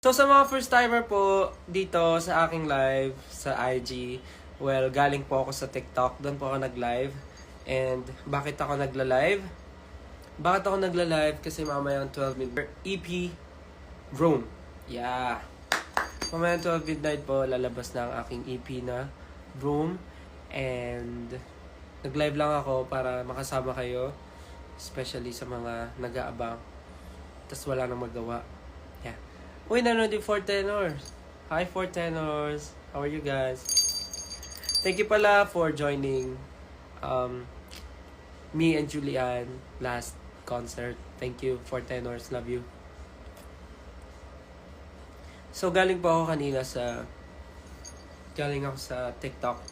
So sa mga first timer po dito sa aking live sa IG, well, galing po ako sa TikTok, doon po ako nag-live. And bakit ako nagla-live? Bakit ako nagla-live? Kasi mamaya ang 12 midnight EP Room. Yeah. Mamaya ang 12 midnight po, lalabas na ang aking EP na Room. And nag-live lang ako para makasama kayo, especially sa mga nag-aabang. Tapos wala nang magawa. Yeah. Uy, nanonood yung 4 tenors. Hi 4 tenors. How are you guys? Thank you pala for joining me and Julian last concert. Thank you 4 tenors. Love you. So galing po ako kanina galing ako sa TikTok.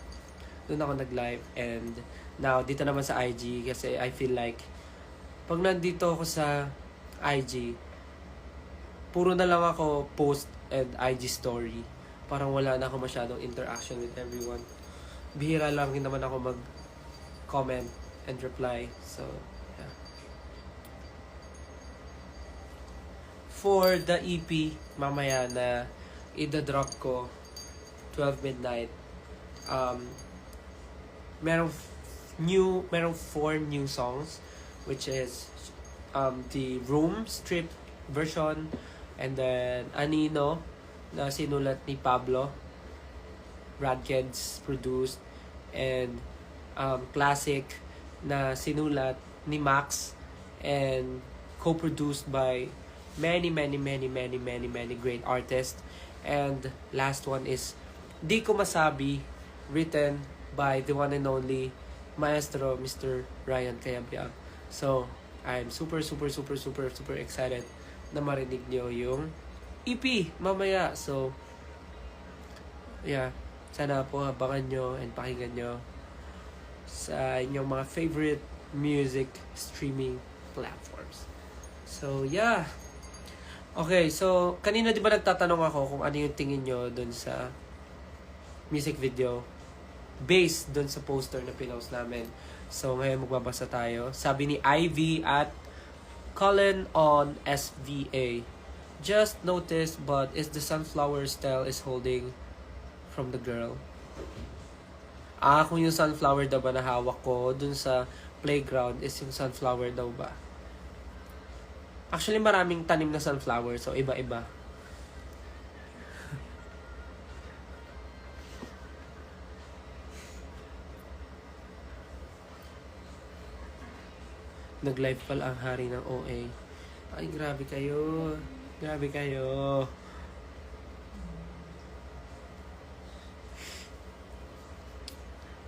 Doon ako nag-live and now dito naman sa IG kasi I feel like pag nandito ako sa IG, puro na lang ako post and IG story. Parang wala na ako masyadong interaction with everyone. Bihira lang din naman ako mag-comment and reply. So, yeah. For the EP, mamaya na i-drop ko, 12 midnight, merong 4 new songs, which is the Room Strip version, and then Anino na sinulat ni Pablo Radkeds produced, and Classic na sinulat ni Max and co-produced by many great artists. And last one is Di Ko Masabi, written by the one and only Maestro Mr. Ryan Cayabyab. So I'm super excited na marinig nyo yung EP mamaya. So, yeah. Sana po abangan nyo and pakinggan nyo sa inyong mga favorite music streaming platforms. So, yeah. Okay, so, kanina di ba nagtatanong ako kung ano yung tingin nyo dun sa music video based dun sa poster na pinost namin. So, ngayon magbabasa tayo. Sabi ni Ivy at Colin on SVA. Just noticed, but is the sunflower style is holding from the girl? Kung yung sunflower daw ba na hawak ko dun sa playground is yung sunflower daw ba? Actually, maraming tanim na sunflower, so iba-iba. Nag-live pala ang hari ng OA. Ay, grabe kayo. Grabe kayo.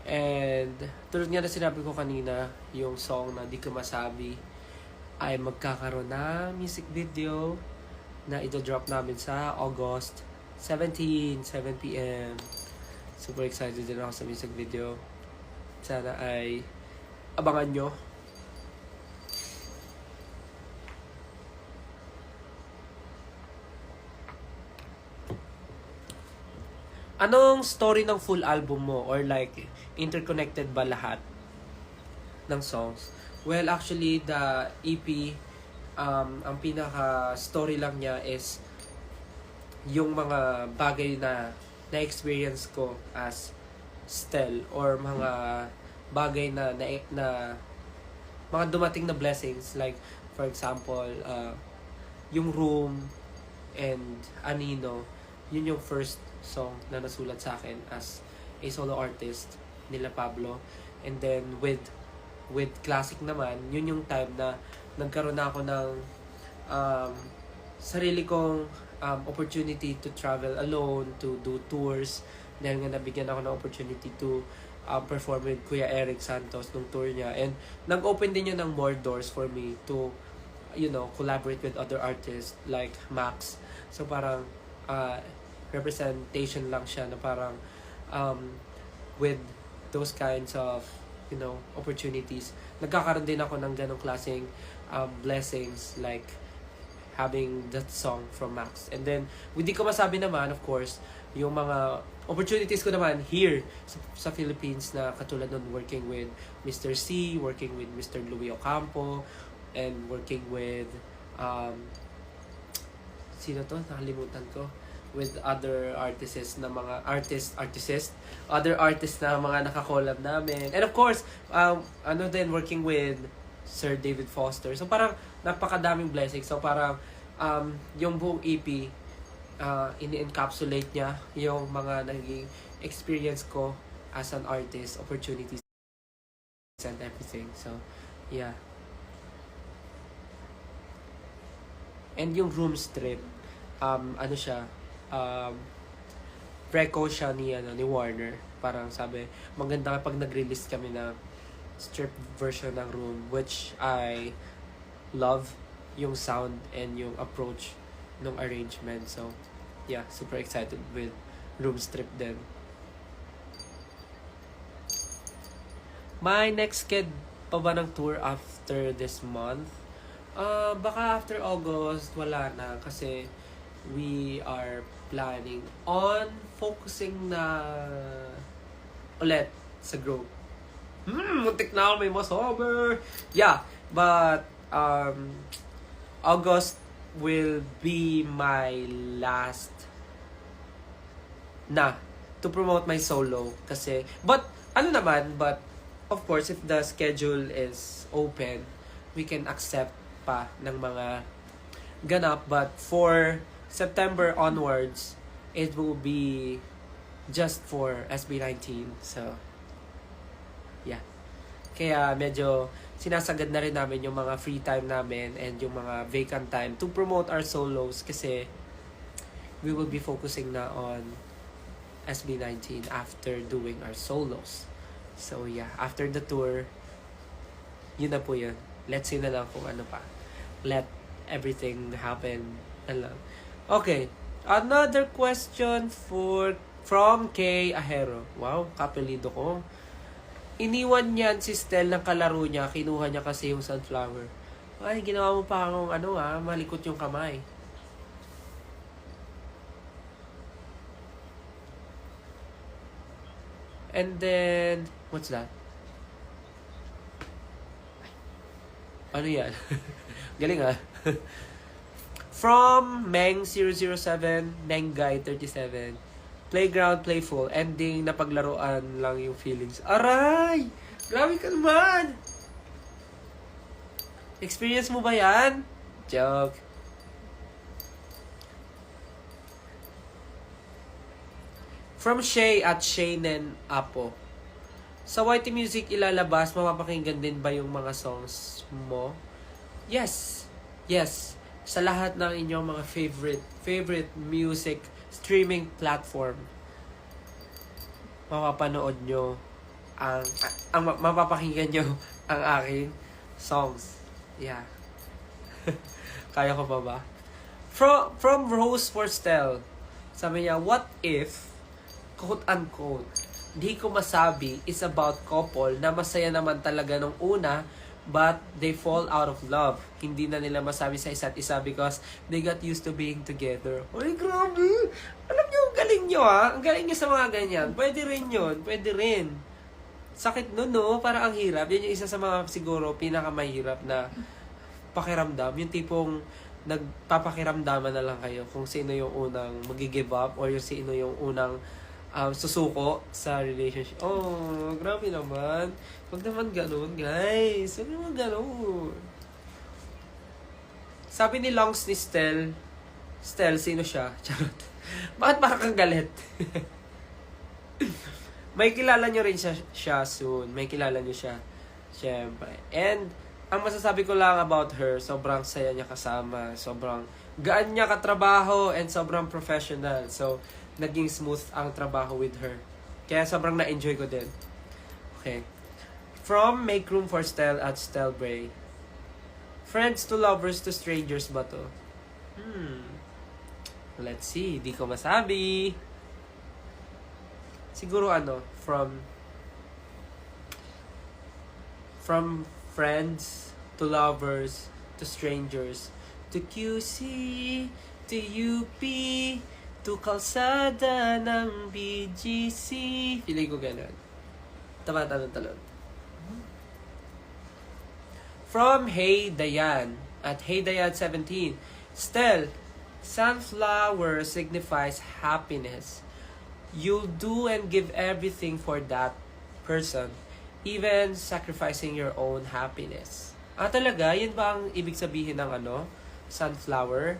And, tulad nga na sinabi ko kanina, yung song na Di Ko Masabi ay magkakaroon na music video na ito-drop namin sa August 17, 7 p.m. Super excited din ako sa music video. Sana ay abangan nyo. Anong story ng full album mo? Or like, interconnected ba lahat ng songs? Well, actually, the EP, ang pinaka-story lang niya is yung mga bagay na na-experience ko as Stel, or mga bagay na mga dumating na blessings. Like, for example, yung Room and Anino, yun yung first song na nasulat sa akin as a solo artist nila Pablo. And then with Classic naman, yun yung time na nagkaroon na ako ng sarili kong opportunity to travel alone, to do tours, dahil nga nabigyan ako ng opportunity to perform with Kuya Eric Santos nung tour niya. And nag-open din yun ng more doors for me to, collaborate with other artists like Max. So parang representation lang siya na parang with those kinds of opportunities, nagkakaroon din ako ng ganong klaseng blessings, like having that song from Max. And then hindi ko masabi naman, of course, yung mga opportunities ko naman here sa Philippines, na katulad nun working with Mr. C, working with Mr. Louis Ocampo, and working with sino to? Nakalimutan ko. With other artists na mga other artists na mga nakakollab namin. And of course, working with Sir David Foster. So parang napakadaming blessings. So parang yung buong EP, ini-encapsulate niya yung mga naging experience ko as an artist, opportunities and everything. So, yeah. And yung room strip, reco siya ni Warner. Parang sabi, maganda kapag nag-release kami ng strip version ng room, which I love yung sound and yung approach ng arrangement. So, yeah, super excited with room strip din. My next sked pa ba ng tour after this month? Baka after August, wala na. Kasi we are planning on focusing na ulit sa group. Muntik na ako may masober. Yeah, but August will be my last na to promote my solo. Kasi, but of course, if the schedule is open, we can accept pa ng mga ganap. But for September onwards, it will be just for SB19. So, yeah. Kaya medyo sinasagad na rin namin yung mga free time namin and yung mga vacant time to promote our solos kasi we will be focusing na on SB19 after doing our solos. So, yeah. After the tour, yun na po yun. Let's see na lang kung ano pa. Let everything happen. Okay. Another question from Kay Ahero. Wow, kapelido ko. Iniwan niyan si Stel ng kalaro niya. Kinuha niya kasi yung sunflower. Ay, ginawa mo pa akong malikot yung kamay. And then, what's that? Ano yan? Galing From Meng007, Menggay37, Playground Playful, ending na paglaruan lang yung feelings. Aray! Grabe ka naman! Experience mo ba yan? Joke. From Shay at Shaynen Apo. Sa YT Music ilalabas, mapapakinggan din ba yung mga songs mo? Yes. Yes. Sa lahat ng inyong mga favorite music streaming platform, mapapanood nyo mapapakinggan nyo ang aking songs. Yeah. Kaya ko pa ba? From Rose Forstel, sabi niya, what if, quote-unquote, di ko masabi is about couple na masaya naman talaga nung una but they fall out of love. Hindi na nila masabi sa isa't isa because they got used to being together. Ay, grabe! Alam niyo, galing niyo Ang galing niyo sa mga ganyan. Pwede rin yun. Pwede rin. Sakit nun, no? Para ang hirap. Yan yung isa sa mga siguro pinakamahirap na pakiramdam. Yung tipong nagpapakiramdaman na lang kayo kung sino yung unang mag-give up or yung sino yung unang susuko sa relationship. Oh, grabe naman. Huwag naman ganun, guys. Huwag naman ganun. Sabi ni Longs ni Stel, sino siya? Charot. Bakit parang kang galit? May kilala nyo rin siya soon. May kilala nyo siya. Siyempre. And, ang masasabi ko lang about her, sobrang saya niya kasama. Sobrang gaan niya katrabaho and sobrang professional. So, naging smooth ang trabaho with her. Kaya sobrang na-enjoy ko din. Okay. From Make Room for Stel at Stel Bray. Friends to lovers to strangers ba to? Let's see. Di ko masabi. Siguro from friends to lovers to strangers to QC to UP to kalsada ng BGC. Feeling ko ganun. Talon. From Hey Dayan at Hey Dayan 17. Stel, Sunflower signifies happiness. You'll do and give everything for that person, even sacrificing your own happiness. Talaga? Yun ba ang ibig sabihin ng sunflower?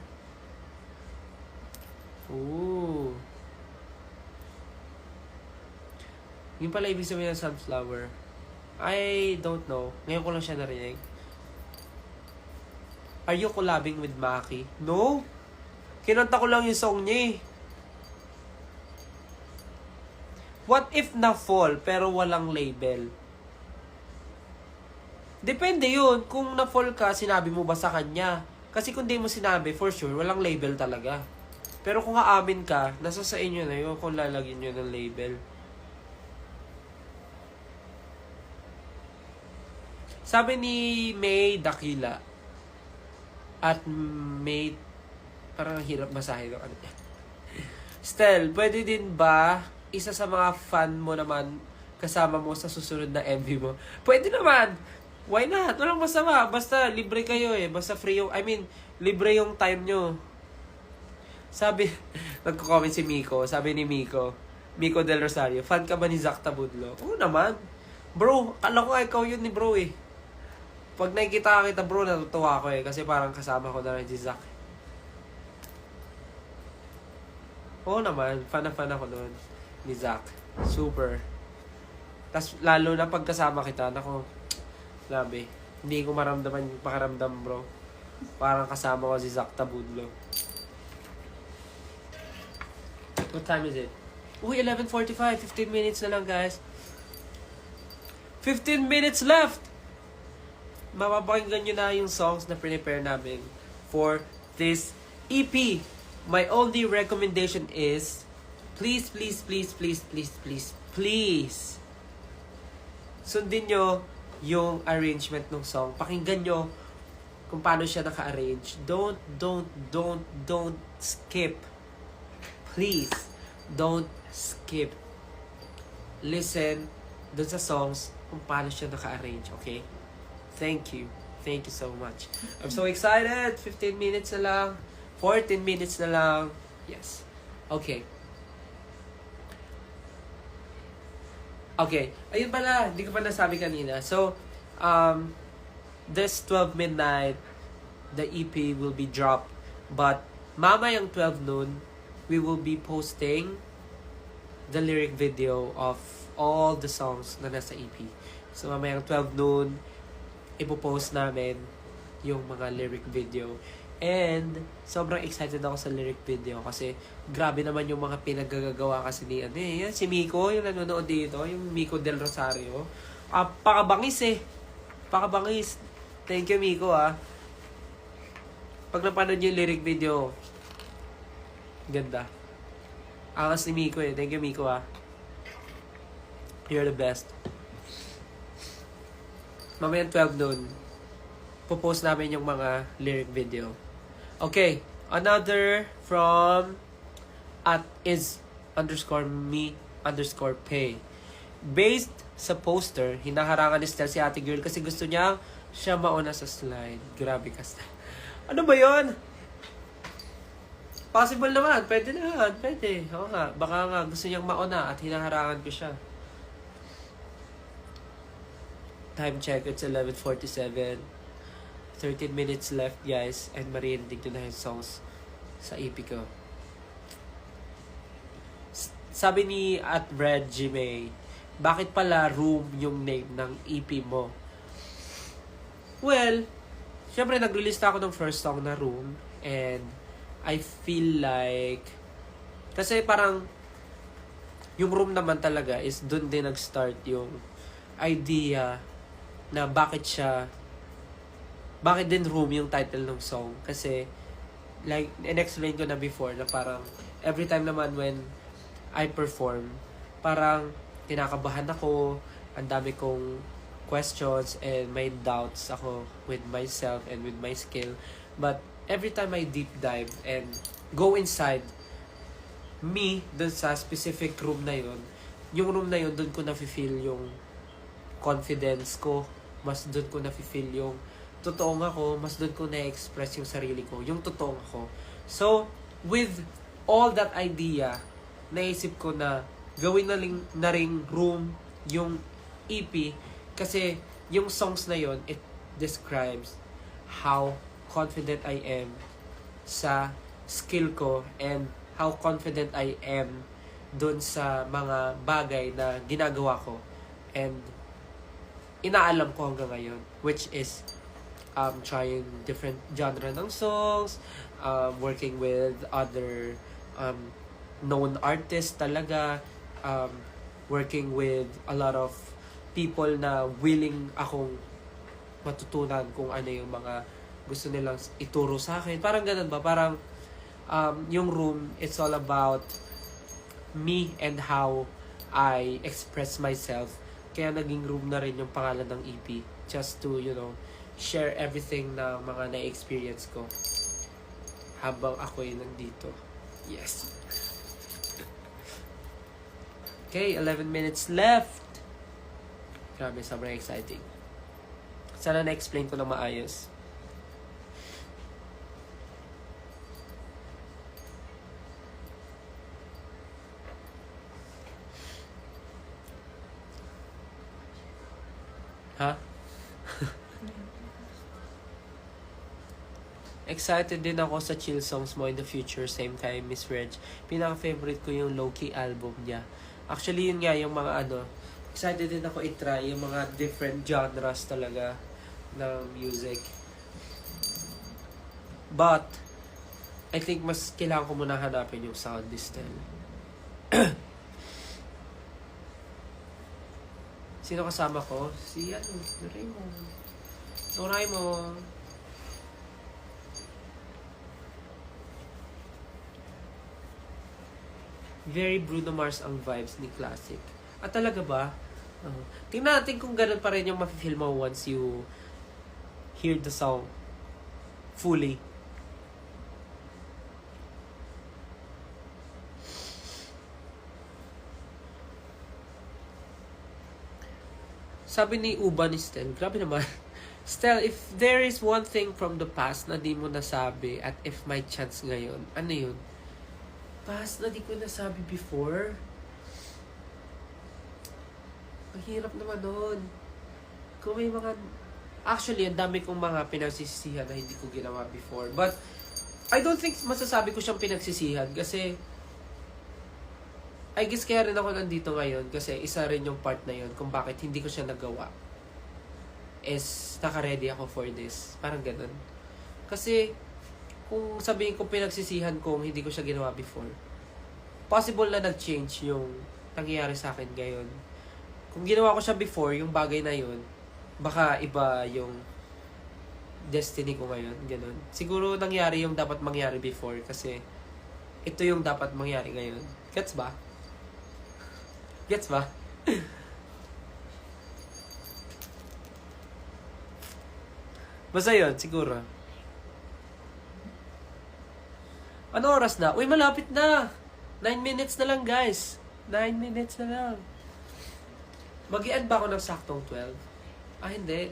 Ooh. Yun pala ibig sabihin ng sunflower. I don't know. Ngayon ko lang siya narinig. Are you collabing with Maki? No. Kinanta ko lang yung song niya eh. What if na-fall pero walang label? Depende yun. Kung na-fall ka, sinabi mo ba sa kanya? Kasi kung di mo sinabi, for sure, walang label talaga. Pero kung aamin ka, nasa sa inyo na yun kung lalagyan nyo ng label. Sabi ni May Dakila at May, parang hirap basahin ng Stel, pwede din ba isa sa mga fan mo naman kasama mo sa susunod na MV mo? Pwede naman. Why not? Walang masama. Basta libre kayo eh. Basta free yung, libre yung time nyo. Sabi, nagko-comment si Miko. Sabi ni Miko Del Rosario, fan ka ba ni Zach Tabudlo? Oo naman. Bro, alam ko ikaw yun ni bro eh. Pag nakikita kita bro, natutuwa ako eh. Kasi parang kasama ko na rin si Zach. Oo naman. Fan na fan ako noon ni Zach. Super. Tas lalo na pagkasama kita, nako, grabe. Hindi ko maramdaman yung pakaramdam bro. Parang kasama ko si Zach Tabudlo. What time is it? Uy, 11:45. 15 minutes na lang guys. 15 minutes left! Mapapakinggan nyo na yung songs na prepare namin for this EP. My only recommendation is please sundin nyo yung arrangement ng song. Pakinggan nyo kung paano siya naka-arrange. Don't skip. Please, don't skip. Listen dun sa songs kung paano siya naka-arrange, okay? Thank you. Thank you so much. I'm so excited. 15 minutes na lang. 14 minutes na lang. Yes. Okay. Okay. Ayun pala. Hindi ko pa nasabi kanina. So, this 12 midnight, the EP will be dropped. But, mamayang 12 noon, we will be posting the lyric video of all the songs na nasa EP. So, mamayang 12 noon, ipopost namin yung mga lyric video. And, sobrang excited ako sa lyric video kasi grabe naman yung mga pinagagagawa kasi ni yan, si Miko, yung nanonood dito, yung Miko Del Rosario. Pakabangis eh. Pakabangis. Thank you, Miko Pag napanood yung lyric video, ganda. Angas ni Miko eh. Thank you, Miko You're the best. Mamayang 12 noon, popost namin yung mga lyric video. Okay, another from @is_me_pay. Based sa poster, hinaharangan ni Stel si ate girl kasi gusto niya siya mauna sa slide. Grabe ka, Stel. Ano ba yon? Possible naman. Pwede naman. Pwede. Oo nga. Baka nga gusto niyang mauna at hinaharangan ko siya. Time check, it's 11:47. 13 minutes left, guys. And marinig ko na yung songs sa EP ko. Sabi ni @Reggie May, bakit pala Room yung name ng EP mo? Well, syempre nag-release ako ng first song na Room. And I feel like, kasi parang yung Room naman talaga is dun din nag-start yung idea na bakit din Room yung title ng song. Kasi, like, in-explain ko na before na parang, every time naman when I perform, parang kinakabahan ako, ang dami kong questions and may doubts ako with myself and with my skill. But, every time I deep dive and go inside me, dun sa specific room na yun, yung room na yun, dun ko na-feel yung confidence ko, mas dun ko na-feel yung totoong ako, mas doon ko na-express yung sarili ko, yung totoong ako. So, with all that idea, naisip ko na gawin na ring room yung EP kasi yung songs na yon, it describes how confident I am sa skill ko and how confident I am dun sa mga bagay na ginagawa ko and inaalam ko hanggang ngayon, which is trying different genre ng songs, working with other known artists talaga, working with a lot of people na willing akong matutunan kung ano yung mga gusto nilang ituro sa akin. Parang ganun ba? Parang yung room, it's all about me and how I express myself. Kaya naging room na rin yung pangalan ng EP. Just to, share everything na mga na-experience ko habang ako'y nandito. Yes. Okay, 11 minutes left. Grabe, sobrang exciting. Sana na-explain ko na maayos. Ha? Excited din ako sa chill songs mo in the future. Same time, Miss Reg. Pinaka-favorite ko yung low-key album niya. Actually, yun nga, yung mga excited din ako i-try yung mga different genres talaga ng music. But, I think mas kailangan ko muna hanapin yung sound this time. Sino kasama ko? Si Raymond. So, Raymond. Very Bruno Mars ang vibes ni Classic. At talaga ba? Tingnan natin kung ganun pa rin yung mafe-feel mo once you hear the song fully. Sabi ni Uba ni Stel, grabe naman. Stel, if there is one thing from the past na di mo nasabi at if may chance ngayon, ano yun? Past na di ko nasabi before? Ang hirap naman nun. Kung may mga... Actually, ang dami kong mga pinagsisisihan na hindi ko ginawa before. But, I don't think masasabi ko siyang pinagsisihan kasi I guess kaya rin ako nandito ngayon kasi isa rin yung part na yun kung bakit hindi ko siya nagawa is naka-ready ako for this. Parang ganun. Kasi kung sabihin ko pinagsisihan kung hindi ko siya ginawa before, possible na nag-change yung nangyayari sa akin ngayon. Kung ginawa ko siya before, yung bagay na yun, baka iba yung destiny ko ngayon. Ganun. Siguro nangyari yung dapat mangyari before kasi ito yung dapat mangyari ngayon. Gets ba? Gets ba? Basta yun, siguro. Ano oras na? Uy, malapit na! 9 minutes na lang, guys. 9 minutes na lang. Mag-i-end ba ako ng saktong 12? Ah, hindi.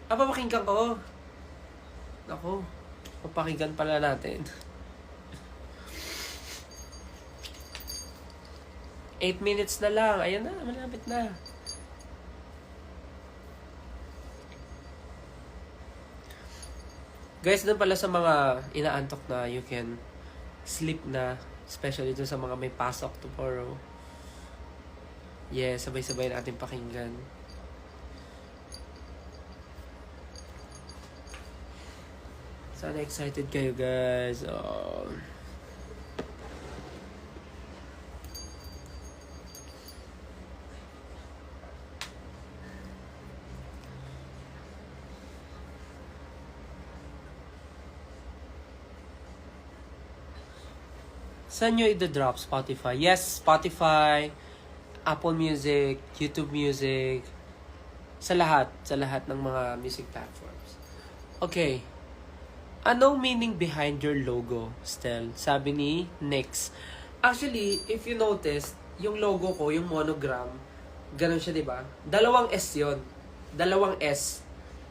Ah, papakinggan ko. Ako, papakinggan pala natin. 8 minutes na lang. Ayan na, malapit na. Guys, dun pala sa mga inaantok na you can sleep na. Especially dun sa mga may pasok tomorrow. Yeah, sabay-sabay natin pakinggan. Sana excited kayo, guys. Oh. Saan nyo i-drop? Spotify? Yes, Spotify, Apple Music, YouTube Music, sa lahat ng mga music platforms. Okay. Anong meaning behind your logo, Stel? Sabi ni Nix. Actually, if you notice, yung logo ko, yung monogram, ganun siya, di ba? Dalawang S yon. Dalawang S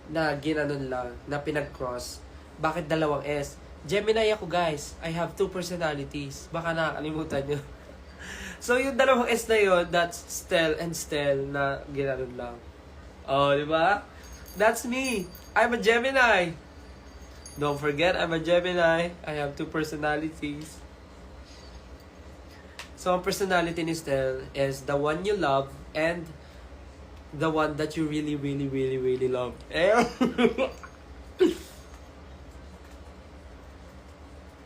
na ginanon lang, na pinag-cross. Bakit dalawang S? Gemini ako, guys. I have two personalities. Baka nakakalimutan nyo. So, yung dalawang S na yun, that's Stel and Stel na ginanon lang. Oh, di ba? That's me. I'm a Gemini. Don't forget, I'm a Gemini. I have two personalities. So, ang personality ni Stel is the one you love and the one that you really, really, really, really love.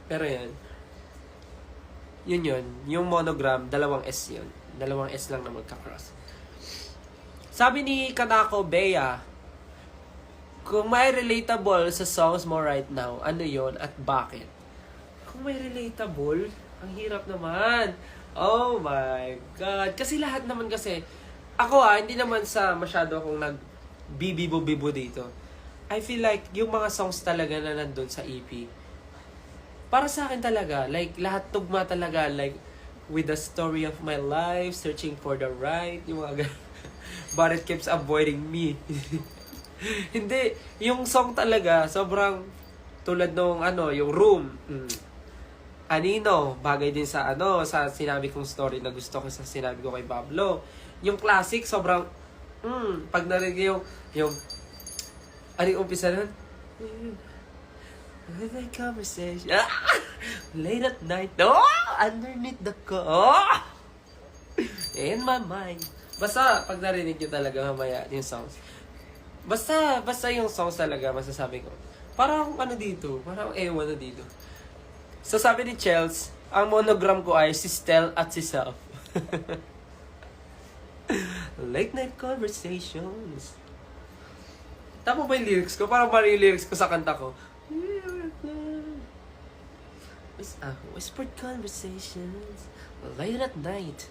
Pero yan. Yun. Yung monogram, dalawang S yun. Dalawang S lang na magka-cross. Sabi ni Kanako Bea, kung may relatable sa songs mo right now, ano yon at bakit? Kung may relatable, ang hirap naman. Oh my God. Kasi lahat naman kasi, ako hindi naman sa masyado akong nag-bibibo-bibo dito. I feel like yung mga songs talaga na nandun sa EP, para sa akin talaga, like, lahat tugma talaga, like, with the story of my life, searching for the right, yung mga but it keeps avoiding me. Hindi, yung song talaga, sobrang, tulad nung, yung Room, Anino, bagay din sa, sa sinabi kong story na gusto ko sa sinabi ko kay Pablo. Yung classic, sobrang, pag narinig yung, ano yung umpisa nun? Late conversation. Late at night. Underneath the in my mind. Basta, pag narinig nyo talaga mamaya yung songs. Basta yung songs talaga, masasabi ko. Parang dito. Parang ewan na dito. So, sabi ni Chels, ang monogram ko ay si Stel at si Self. Late night conversations. Tama ba yung lyrics ko? Parang mali yung lyrics ko sa kanta ko. Whispered conversations late at night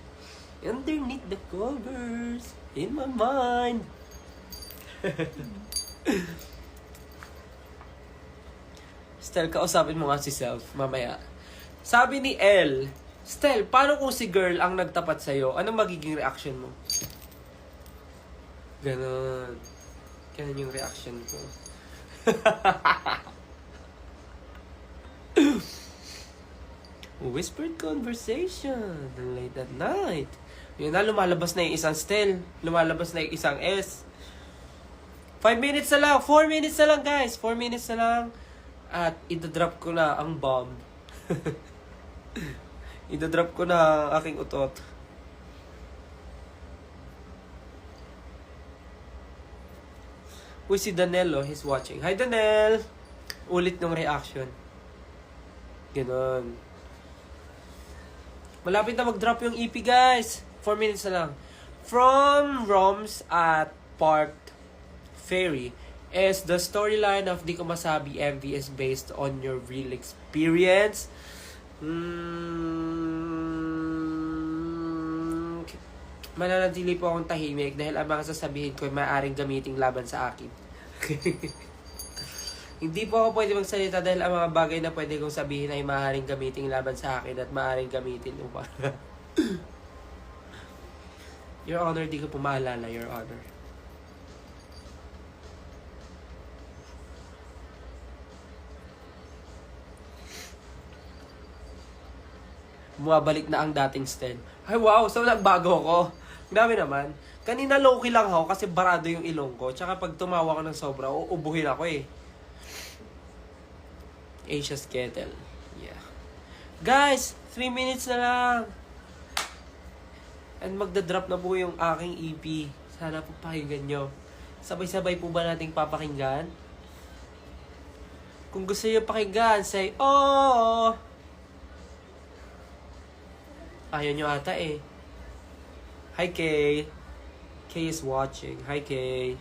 underneath the covers in my mind. Stel, kausapin mo nga si Self mamaya. Sabi ni L, Stel, paano kung si girl ang nagtapat sa'yo? Anong magiging reaction mo? Ganon yung reaction ko. Whispered conversation late at night. Yun na, lumalabas na yung isang Stel. Lumalabas na yung isang S. 5 minutes na lang. 4 minutes na lang, guys. 4 minutes na lang. At idodrop ko na ang bomb. Idodrop ko na ang aking utot. Uy, si Danelo, he's watching. Hi, Danel! Ulit ng reaction. Ganon. Malapit na mag-drop yung EP, guys. 4 minutes na lang. From Roms at Park Ferry is the storyline of Di Ko Masabi MV is based on your real experience. Mananatili po akong tahimik dahil ang mga sasabihin ko ay maaaring gamitin laban sa akin. Hindi po ako pwede magsalita dahil ang mga bagay na pwede kong sabihin ay maaaring gamitin laban sa akin at maaaring gamitin upang... Your Honor, di ko po maalala, Your Honor. Bumabalik na ang dating Stel. Ay wow, so nagbago ako. Dami naman. Kanina low-key lang ako kasi barado yung ilong ko. Tsaka pag tumawa ko ng sobra, uubuhin ako eh. Asia's Kettle. Yeah. Guys, 3 minutes na lang. And magdadrop na po yung aking EP. Sana po pakinggan nyo. Sabay-sabay po ba nating papakinggan? Kung gusto nyo pakinggan, say, oh! Ayaw nyo ata eh. Hi, Kay. Kay is watching. Hi, Kay.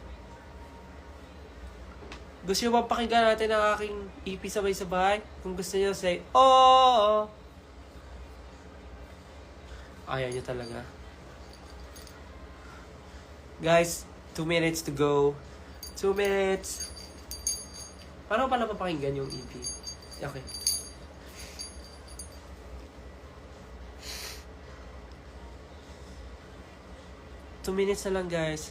Gusto nyo ba pakinggan natin ang aking EP sabay-sabay? Kung gusto nyo, say, oh! Ayaw nyo talaga. Guys, 2 minutes to go. 2 minutes. Paano pala mapakinggan yung EP? Okay. Two minutes na lang, guys.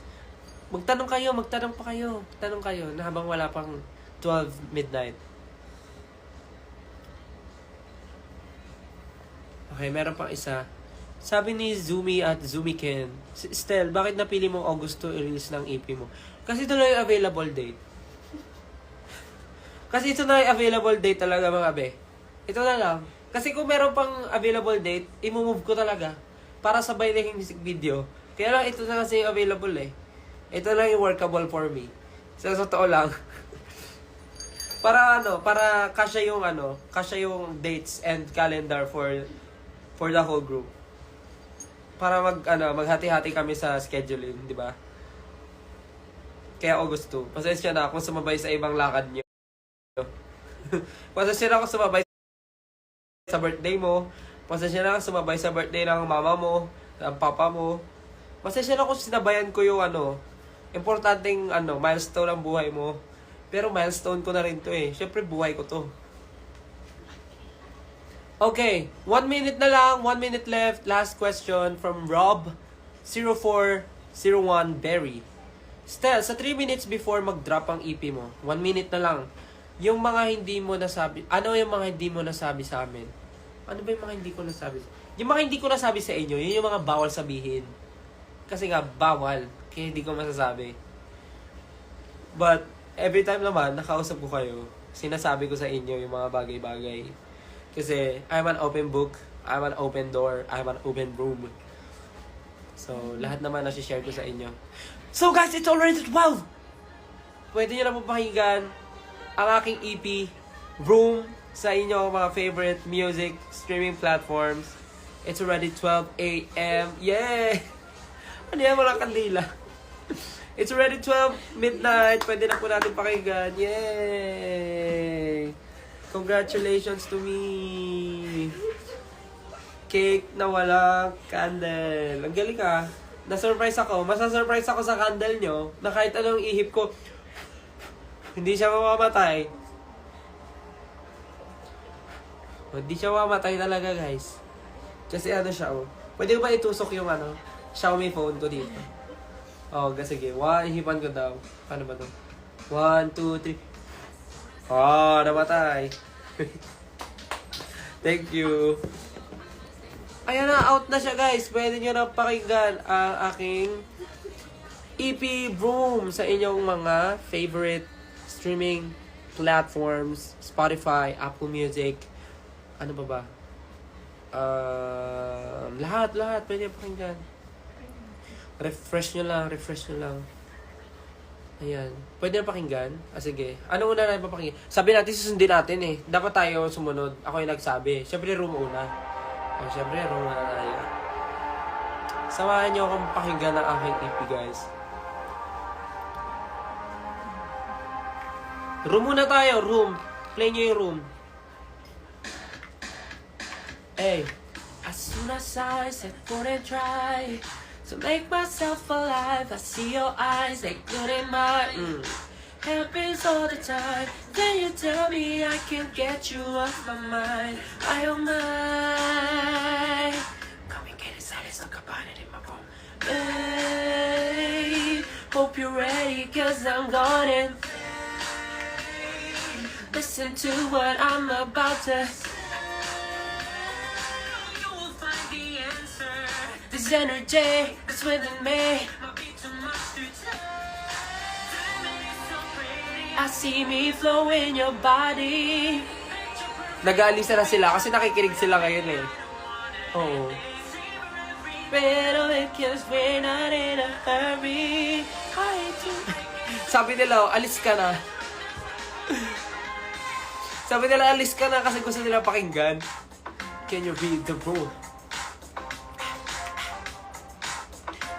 Magtanong pa kayo na habang wala pang 12 midnight. Okay, meron pang isa. Sabi ni Zumi at Zumiken, Stel, bakit napili mong August to i-release ng EP mo? Kasi ito lang yung available date. Kasi ito na yung available date talaga mga be. Ito na lang. Kasi kung meron pang available date, i-move ko talaga. Para sabay na yung music video. Kaya lang ito na kasi yung available eh. Ito lang yung workable for me. Sa totoo lang. para kasya yung dates and calendar for the whole group. Para maghati-hati kami sa scheduling, di ba? Kaya August 2. Pasensya na kung sumabay sa ibang lakad niyo. Pasensya na kung sumabay sa birthday mo. Pasensya na kung sumabay sa birthday ng mama mo, ng papa mo. Pasensya na kung sinabayan ko yung importanteng milestone ng buhay mo. Pero milestone ko na rin to eh. Siyempre buhay ko to. Okay, 1 minute na lang, 1 minute left. Last question from Rob0401 Berry. Stel, sa 3 minutes before mag-drop ang EP mo, 1 minute na lang, yung mga hindi mo nasabi, ano yung mga hindi mo nasabi sa amin? Ano ba yung mga hindi ko nasabi? Yung mga hindi ko nasabi sa inyo, yun yung mga bawal sabihin. Kasi nga, bawal. Kaya hindi ko masasabi. But, every time naman, nakausap ko kayo, sinasabi ko sa inyo yung mga bagay-bagay. Kasi, I'm an open book, I'm an open door, I'm an open room. So, lahat naman nasi-share ko sa inyo. So guys, it's already 12! Pwede nyo na po pakinggan ang aking EP, Room, sa inyo mga favorite music streaming platforms. It's already 12 a.m. Yeah! Ano yan? Walang kandila. It's already 12 midnight. Pwede na po natin pakinggan. Yay! Congratulations to me! Cake na walang candle. Ang galing ah. Na-surprise ako. Masa-surprise ako sa candle nyo na kahit anong ihip ko, hindi siya mamamatay. Hindi siya mamamatay talaga guys. Kasi siya oh. Pwede ba itusok yung Xiaomi phone ko dito? Oh, sige. Ihipan ko daw. Paano ba to? 1, 2, 3. Oh, namatay. Thank you. Ayan na, out na siya guys. Pwede nyo na pakinggan ang aking EP Boom sa inyong mga favorite streaming platforms. Spotify, Apple Music. Ano ba? Lahat. Pwede nyo pakinggan. Refresh nyo lang. Ayan. Pwede na pakinggan? Sige. Ano una na papakinggan? Sabi natin, susundin natin eh. Dapat tayo sumunod. Ako yung nagsabi. Siyempre, Room una. Siyempre, Room una tayo. Samahan nyo akong pakinggan ng aking EP, guys. Room muna tayo. Room. Play nyo yung Room. Hey. As soon as I said couldn't try to make myself alive, I see your eyes, they good in mine. Happens all the time. Then you tell me I can't get you off my mind. I oh my. Come and get inside, let's talk about it in my room. Hey, hope you're ready, cause I'm gonna listen to what I'm about to. This energy that's within me. I see me flow in your body. Nag-aalisa na sila kasi nakikinig sila ngayon eh. Oo. Pero because we're not in a hurry. Sabi nila, alis ka na. Sabi nila, alis ka na kasi gusto nila pakinggan. Can you read the room?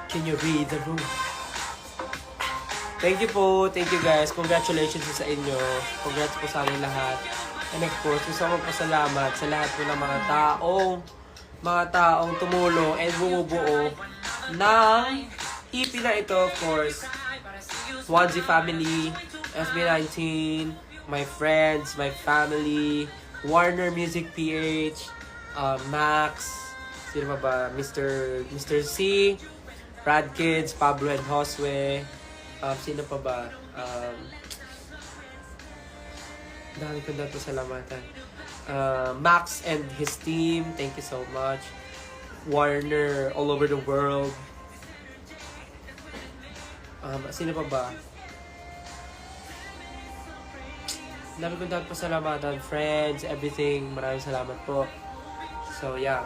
Can you read the room? Thank you po. Thank you guys. Congratulations po sa inyo. Congrats po sa amin lahat. And of course, gusto ko po salamat sa lahat po ng mga taong tumulong and bumubuo ng EP na ito. Of course, Swansea family, SB19, my friends, my family, Warner Music PH, Max, sino ba? Mr. C, Brad Kids, Pablo and Josue, sino pa ba? Dami ko na ito salamatan. Max and his team, thank you so much. Warner all over the world. Sino pa ba? Dami kong dapat pasalamatan, friends, everything. Maraming salamat po. So, yeah.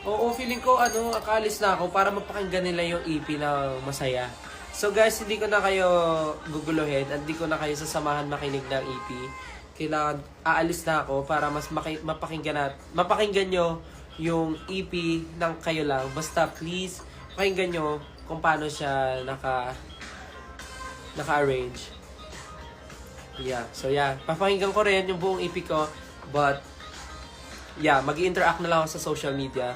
Oo, feeling ko, akaalis na ako para mapakinggan nila yung EP na masaya. So, guys, hindi ko na kayo guguluhin at hindi ko na kayo sasamahan makinig ng EP. Kailangan, aalis na ako para mas mapakinggan nyo yung EP ng kayo lang. Basta, please, pakinggan nyo kung paano siya naka-arrange. Yeah, so yeah, papakinggan ko rin yung buong EP ko, but yeah, mag-interact na lang ako sa social media.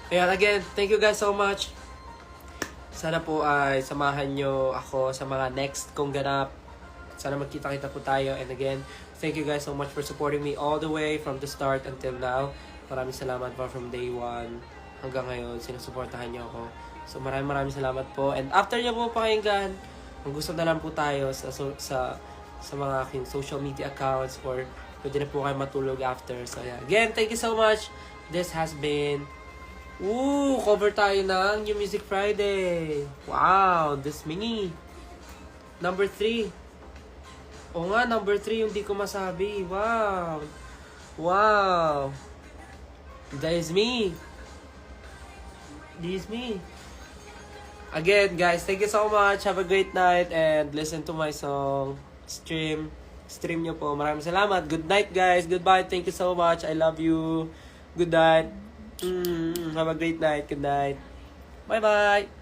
Ayan, again, thank you guys so much. Sana po ay samahan nyo ako sa mga next kong ganap. Sana magkita-kita po tayo. And again, thank you guys so much for supporting me all the way from the start until now. Maraming salamat po from day 1 hanggang ngayon. Sinusuportahan nyo ako. So maraming salamat po. And after nyo po pakinggan, kung gusto na lang po tayo sa mga aking social media accounts or pwede na po kayo matulog after. So yeah. Again, thank you so much. This has been cover tayo ng New Music Friday. Wow, this mini. Number 3. O nga, number 3 yung di ko masabi. Wow. Wow. That is me. This is me. Again, guys, thank you so much. Have a great night and listen to my song. Stream nyo po. Maraming salamat. Good night, guys. Goodbye. Thank you so much. I love you. Good night. Have a great night. Good night. Bye-bye.